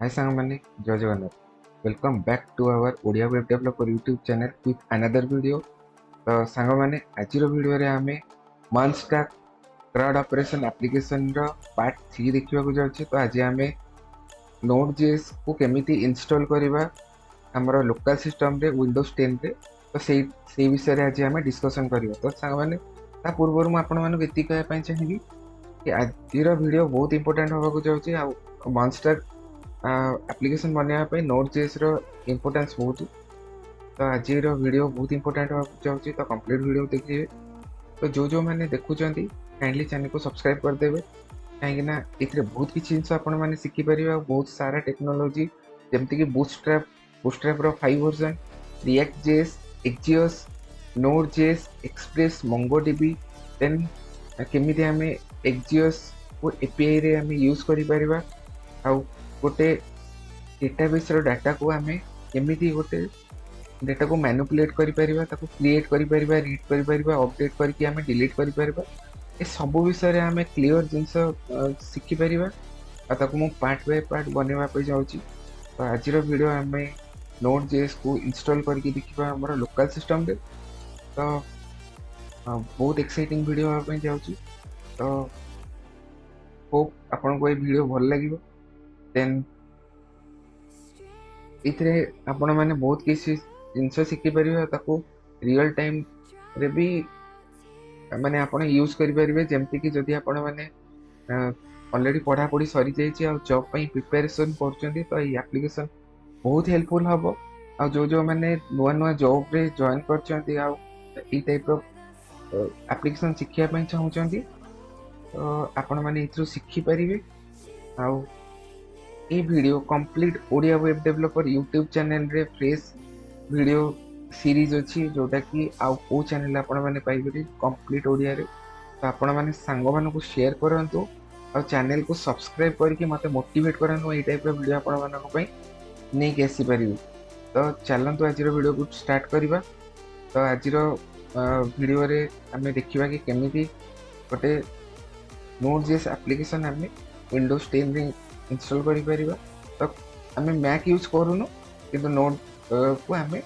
हाय सांग मैंने जय Jagannath welcome back to our Odia web developer YouTube channel with another video. तो सांग मैंने आज वीडियो रे आमे MERN stack CRUD operation application रो पार्ट 3 देखिबा को जाउछि। तो आज आमे Node.JS को केमिति इंस्टॉल करबा हमरो लोकल सिस्टम रे विंडोज 10 रे। तो सेही विषय रे आज आमे डिस्कशन करबा। तो सांग मैंने ता पूर्व मु आपण मानको एति कहय पय चाहिबी कि आज वीडियो बहुत इंपोर्टेंट होबा को जाउछि। आ MERN स्टैक एप्लिकेशन बनवाई Node.js रो इम्पोर्टेंस बहुत। तो आज वीडियो बहुत इंपोर्टेंट होगा चाहिए, तो कंप्लीट वीडियो देखिए। तो जो मैंने देखुंट काइंडली चैनल को सब्सक्राइब करदेवे कहीं बहुत किसी जिन आपने शिखिपारे। बहुत सारा टेक्नोलोजी जमती कि बूटस्ट्रैप रो 5 version, ReactJS, ExpressJS, Node.js, Express, MongoDB, then केमिति आमे ExpressJS को API रे आमे यूज करि परिबा। आ गोटे डेटाबेस रो डाटा को आमे केमिति गोटे डेटा को मैनिपुलेट करि परिबा, ताको क्रिएट करि परिबा, रीड करि परिबा, अपडेट करके आमे डिलीट करि परिबा। ए सब विषय रे आमे क्लियर जिंस सिखि परिबा। आ ताको मु पार्ट बाय पार्ट बनेवा पे जाउची। तो आज रो वीडियो आमे Node.js को इंस्टॉल करके देखिबा हमर लोकल सिस्टम रे। तो बहुत एक्साइटिंग वीडियो होबा पे जाउची। तो होप आपन को ए वीडियो भल लागिबो। देन इतरे आपण माने बहुत किसी जिनस शिखि परिबा, ताको रियल टाइम रे भी माने आपण यूज करि परिबे। जेमति कि जदि आपण माने ऑलरेडी पढ़ा पढ़ी सरी जाइछि आ जॉब पई प्रिपरेशन करछन्ती, तो ई एप्लीकेशन बहुत हेल्पफुल हबो। आ जो माने नुआ नुआ जॉब रे जॉइन करछन्ती आ ई टाइप रो एप्लीकेशन शिखिया पई चाहुछन्ती, तो आपण माने इथरो शिखि परिबे। आ ये video complete Odia web developer YouTube channel रे फ्रेश वीडियो सीरीज अच्छी, जोटा कि आउ को चैनल आपण माने पाइबे कंप्लीट ओडिया रे। तो आपण माने सांग मानकु शेयर करंतु और चैनल को सब्सक्राइब करके मते मोटिवेट करंतु ए टाइप रो वीडियो आपण मानक पई नै के आसी परिबे। तो चलंतु आज रो वीडियो को स्टार्ट करबा। तो आज रो वीडियो रे हमें देखिबा कि केमिति गोटे Node.js एप्लिकेशन हमें विंडोज 10 रे इंस्टॉल करि परिबा। तो हमें मैक यूज करूनु, किंतु नोड को हमें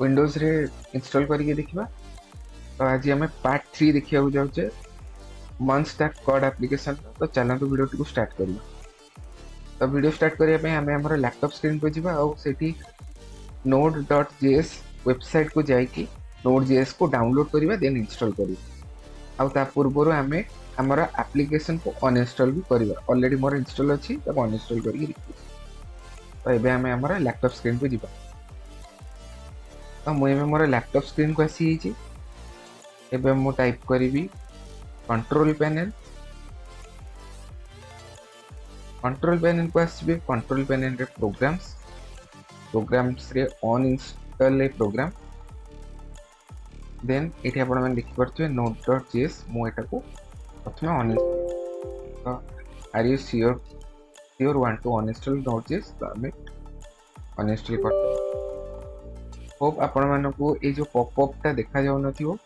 विंडोज रे इंस्टॉल करके देखिबा। तो आज हमें पार्ट 3 देखिया हो जाउचे MERN Stack CRUD एप्लिकेशन। तो चलंतु वीडियो को स्टार्ट करिबा। तो वीडियो स्टार्ट करिया पे हमें हमर लैपटॉप स्क्रीन पे जिबा और सेठी node.js वेबसाइट को जाई कि Node.js को डाउनलोड करिबा, देन इंस्टॉल करिबा। आ ता पूर्वरो हमें हमारा एप्लिकेशन को अनइंस्टॉल भी करिबा। ऑलरेडी मोर इंस्टॉल अछि, तो अनइंस्टॉल करके देखिबा। तो एबे हमें हमारा लैपटॉप स्क्रीन पे जिबा। तो मु एबे मोर लैपटॉप स्क्रीन को आसी हिची। एबे मु टाइप करिबी कंट्रोल पैनल। कंट्रोल पैनल को आसीबे। कंट्रोल पैनल रे प्रोग्राम्स रे uninstall a program. Then एठी आपण माने देखि परछे Node.js। मु एटा को प्रथमे अनइंस्टॉल। तो are you sure want to uninstall Node.js? तो हमें अनइंस्टॉल कर। होप आपण मानकू ए जो पॉपअप ता देखा जाउ नथिवो,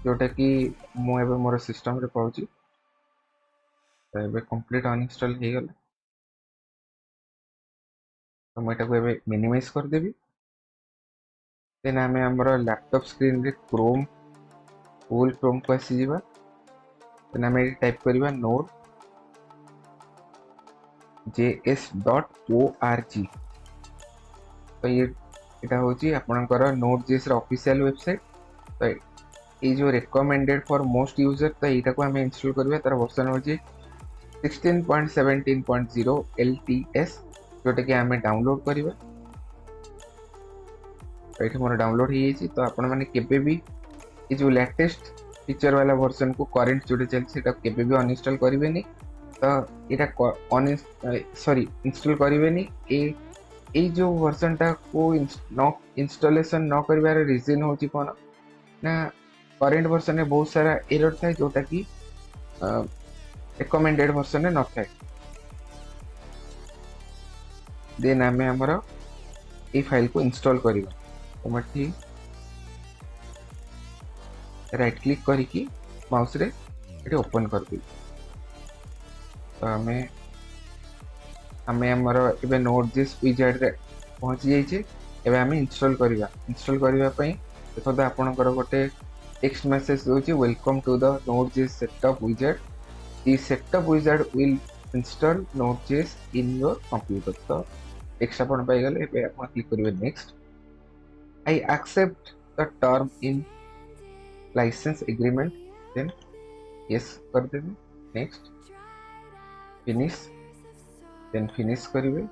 जोटा कि मु एबे मोर सिस्टम रे पाउची। तो एबे कंप्लीट अनइंस्टॉल हे गेला। तो मैं एटा को एबे मिनिमाइज कर देबी। देन हमें हमर लैपटॉप स्क्रीन रे फुल क्रोम को आसी जिबा। देन हमें टाइप करबा nodejs.org। तो ये एटा होची आपनकर Node.js रो ऑफिशियल वेबसाइट। तो ये जो रिकमेंडेड फॉर मोस्ट यूजर, तो एटा को हमें इंस्टॉल करबा। तार वर्जन होची 16.17.0 LTS, जोटा कि हमें डाउनलोड करबा। तो एठी मोर डाउनलोड ही छी। तो आपण माने केबे भी ये जो लेटेस्ट फीचर वाला वर्जन को करंट जोटे चल सेटा केबे भी अनइंस्टॉल करिवेनी। तो एटा इंस्टॉल करिवेनी। ए जो वर्जन टा को इंस्टॉलेशन न करिवार रीजन होची कोन ना, करंट वर्जन में बहुत सारा एरर थाए, जोटा कि रिकमेंडेड वर्जन में न थाए। देन हमें हमर ए फाइल को इंस्टॉल करिवा। तो मठी राइट क्लिक करिकी माउस रे एटे ओपन कर दी। तो हमें आमे हमर एबे Node.js विजार्ड रे पहुंची जाइछे। एबे आमे इंस्टॉल करबा पई देखो आपनकर गोटे टेक्स्ट मैसेज दोछि welcome to the Node.js setup wizard. This setup wizard will install Node.js in your computer. तो टेक्स्ट अपन पाई गले। एबे अपन क्लिक करिवे next. I accept the term in license agreement, then yes कर देबे। नेक्स्ट फिनिश, देन फिनिश करिवे।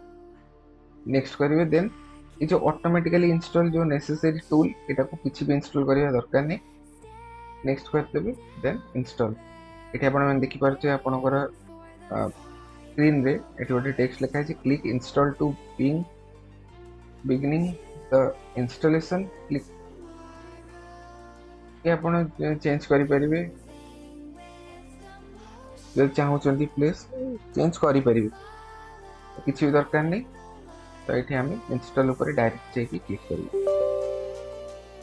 नेक्स्ट करिवे। देन ये जो ऑटोमेटिकली इंस्टॉल जो नेसेसरी टूल एटा को किछि भी इंस्टॉल करिया दरकार नै। नेक्स्ट कर देबे, देन इंस्टॉल। एठी आपण मन देखि पारछे आपनकर स्क्रीन रे एठी गोटे टेक्स्ट लिखा है click install to beginning the installation. Click ये आपण चेंज करि परिबे जो चाहूचंती प्लीज चेंज करि परिबे, किछि भी दरकार नै। तो ये आम इंस्टॉल ऊपर डायरेक्ट जाकि क्लिक करिवे।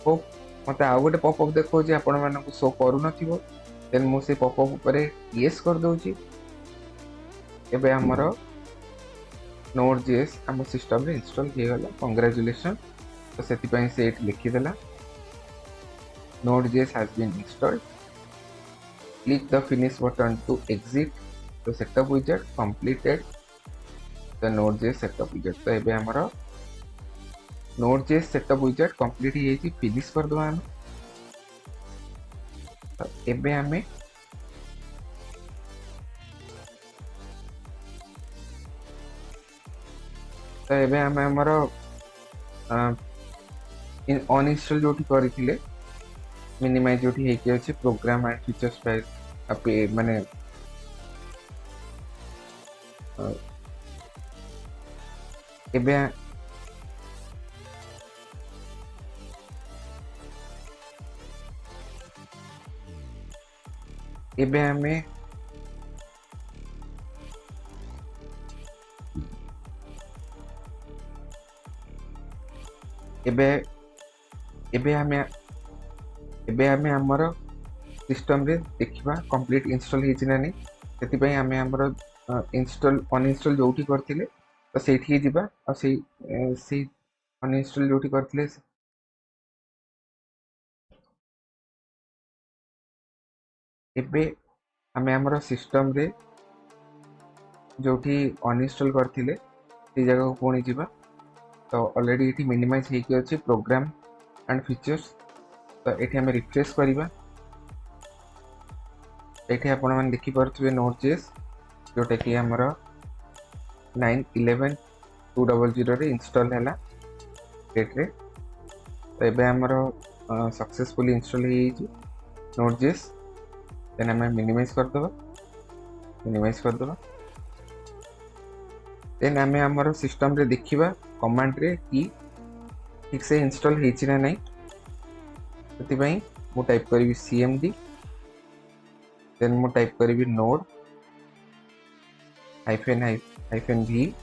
होप मते आ गोटे पॉपअप देखो जे आपण मानकु शो करू नथिबो। देन मु से पॉपअप ऊपर यस कर दोछि। एबे हमर Node.js हम सिस्टम रे इंस्टॉल हो गला। कांग्रेचुलेशन। तो सेति पई से एट लिखि देला Node.js has been installed. Click the finish button to exit the setup wizard. Completed the Node.js setup wizard। तो एबे हमर Node.js setup wizard कंप्लीट हो जाई। फिनिश कर दो हम। तो एबे हमें तो एबे हमें हमर अनइंस्टॉल जोठी करिथिले मिनिमाइज जोठी हे के अछि प्रोग्राम एंड फीचर्स फाइल अपे माने एबे एबे हमें एबे हमें हमर सिस्टम रे देखिबा कंप्लीट इंस्टॉल हे चिना नै। सेति पई हमें हमर इंस्टॉल अनइंस्टॉल जोठी करथिले तो सेठी जिबा आ से अनइंस्टॉल जोठी करथिले एबे हमें हमर सिस्टम रे जोठी अनइंस्टॉल करथिले से जगह को पुणी जिबा। तो ऑलरेडी ये मिनिमाइज होगी अच्छे प्रोग्राम एंड फीचर्स। तो ये आम रिफ्रेश करवा। ये आपण मैंने देखिपे Node.js जोटा कि आमर 9/11/2000 रे इंस्टॉल है डेट रे। तो ये आमर सक्सेसफुली इंस्टॉल हो Node.js। देन आम मिनिमाइज करदे। देन आम आमर सिस्टम रे देखिबा कमांड रे कि ठीक से इंस्टॉल होइछि ना नहीं। सेति पई मु टाइप करिवि cmd, देन मु टाइप करिवि node -v।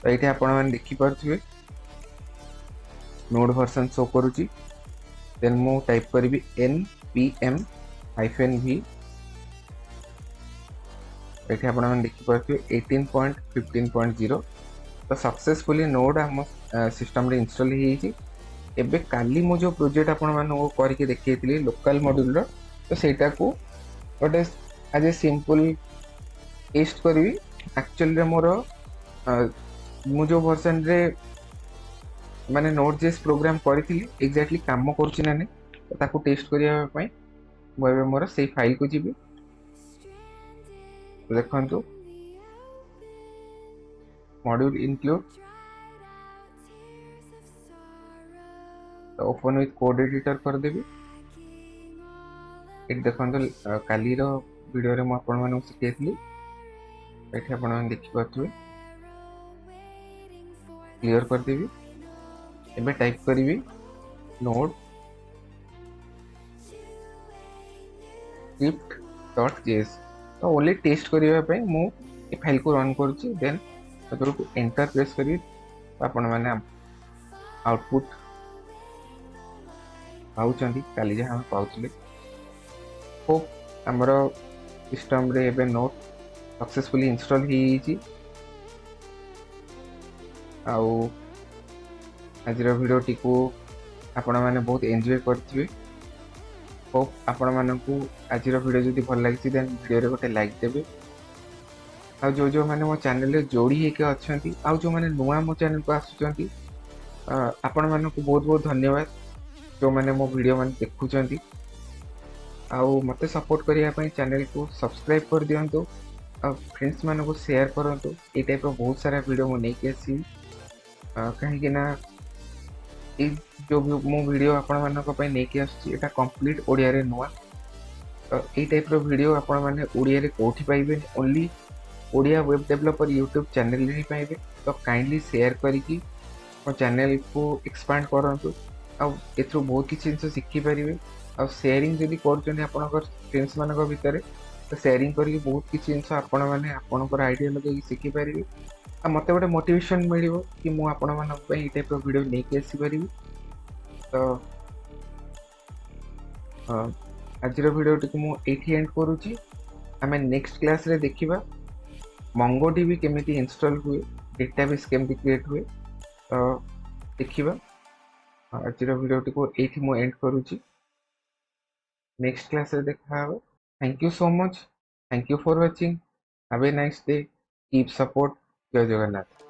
तो ये आपण मैंने देखि पारथिबे नोड वर्जन शो करूची। देन मु टाइप करिवि npm -v। ये आपण मैंने देखि पारथिबे 18.15.0। तो सक्सेसफुली नोड हम सिस्टम रे इंस्टॉल हो। एबे काली मो जो प्रोजेक्ट आपण मानो करके देखैतली लोकल मॉड्यूल रो, तो सेटा को गोटे एज ए सिंपल टेस्ट करबी। एक्चुअली रे मोर मो जो वर्जन रे माने Node.js प्रोग्राम करथिली एग्जैक्टली काम करछि ना नै, तो ताको टेस्ट करिया पई मो एबे मोर सेही फाइल को जिबी। देखंतु मॉड्यूल इंक्लूड तो ओपन विथ कोड एडिटर कर देबी। एक देखंतु काली रो वीडियो रे मो आपण मानु सिखेथली। एठी आपण माने देखि पाथुवे क्लियर कर देबी। एबे टाइप करिवि node script.js। तो ओनली टेस्ट करिवा पई मु ए फाइल को रन करछि। देन तकर को एंटर प्रेस करी आपण माने आउटपुट पाउचंदी काली जे हम पाउतले। होप हमरो सिस्टम रे एबे नोड सक्सेसफुली इंस्टॉल ही छी। आउ आज भिडियोटी को आपण मैंने बहुत एंजॉय करथिबे। होप आपण मानकू आज भिडियो जदि भल लगी देन वीडियो रे गोटे लाइक देबे। आ जो जो माने मो चैनल रे जोड़ी हेके अछंती आ जो माने नुआ मो चैनल को आसुचंती आपण मानकू बहुत बहुत धन्यवाद जो माने मो वीडियो माने देखुचंती। आउ मते सपोर्ट करिया पई चैनल को सब्सक्राइब कर दियंतु आ फ्रेंड्स मानकू शेयर करंतु। ए टाइप रो बहुत सारा वीडियो मो नै के आसी कहीं कि ना ए जो मो वीडियो आपण मानक पई नै के आसी एटा कंप्लीट ओडिया रे नुआ। ए टाइप रो वीडियो आपण माने ओडिया रे कोठी पाइबे only Odia web developer YouTube channel रे ही पाइबे। तो काइंडली शेयर करिकी मो चैनल को एक्सपांड करंतु आ एथरो बहुत किछि जिंस शिखि परिबे। आ शेयरिंग जदि करछन आपनकर फ्रेंड्स मानक भितरे तो शेयरिंग करिक बहुत किछि जिंस आपण माने आपनकर आइडिया लगे शिखि परिबे। आ मते गोटे मोटिवेशन मिलिबो कि मु आपण मानक पई ए टाइप रो वीडियो नै के आसी परिबी। तो आज वीडियो टी मु एठी एंड करूची। आमे नेक्स्ट क्लास रे देखिबा MongoDB केमिति इंस्टॉल हुए, डेटाबेस केमिति क्रिएट हुए तो देखिबा। आज वीडियो टी को एठी मु एंड करूची। नेक्स्ट क्लास रे देखा हबो। Thank you so much. Thank you for watching. Have a nice day. Keep support. जय जगन्नाथ।